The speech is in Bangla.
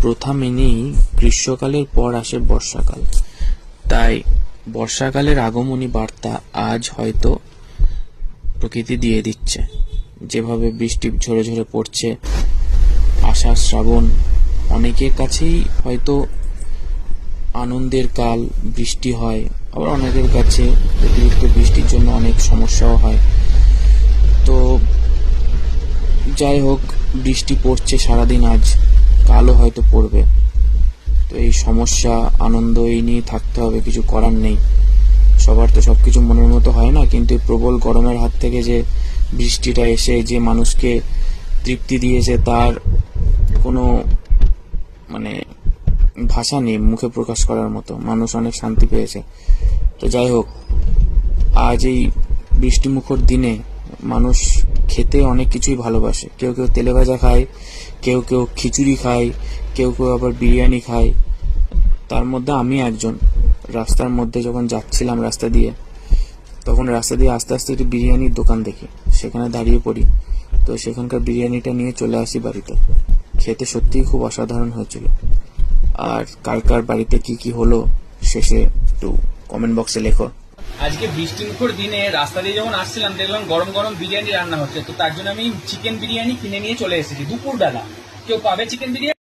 প্রথা মেনেই গ্রীষ্মকালের পর আসে বর্ষাকাল, তাই বর্ষাকালের আগমনী বার্তা আজ হয়তো প্রকৃতি দিয়ে দিচ্ছে। যেভাবে বৃষ্টি ঝরে ঝরে পড়ছে, আষাঢ় শ্রাবণ অনেকের কাছেই হয়তো আনন্দের কাল, বৃষ্টি হয়, আবার অনেকের কাছে অতিরিক্ত বৃষ্টির জন্য অনেক সমস্যাও হয়। তো যাই হোক, বৃষ্টি পড়ছে সারাদিন, আজ কালও হয়তো পড়বে। তো এই সমস্যা আনন্দ এই নিয়ে থাকতে হবে, কিছু করার নেই। সবার তো সবকিছু মনের মতো হয় না, কিন্তু এই প্রবল গরমের হাত থেকে যে বৃষ্টিটা এসে যে মানুষকে তৃপ্তি দিয়েছে, তার কোনো ভাষা নেই মুখে প্রকাশ করার মতো। মানুষ অনেক শান্তি পেয়েছে। তো যাই হোক, আজ এই বৃষ্টিমুখর দিনে মানুষ খেতে অনেক কিছুই ভালোবাসে। কেউ কেউ তেলে ভাজা খায়, কেউ কেউ খিচুড়ি খায়, কেউ কেউ আবার বিরিয়ানি খায়। তার মধ্যে আমি একজন। রাস্তার মধ্যে যখন যাচ্ছিলাম রাস্তা দিয়ে, তখন রাস্তা দিয়ে আস্তে আস্তে একটি বিরিয়ানির দোকান দেখি, সেখানে দাঁড়িয়ে পড়ি। তো সেখানকার বিরিয়ানিটা নিয়ে চলে আসি বাড়িতে। খেতে সত্যিই খুব অসাধারণ হয়েছিল। আর কার কার বাড়িতে কি কি হলো শেষে একটু কমেন্ট বক্সে লেখো। আজকে বৃষ্টিমুখর দিনে রাস্তা দিয়ে যখন আসছিলাম, দেখলাম গরম গরম বিরিয়ানি রান্না হচ্ছে। তো তার জন্য আমি চিকেন বিরিয়ানি কিনে নিয়ে চলে এসেছি দুপুরবেলা। কেউ পাবে চিকেন বিরিয়ানি?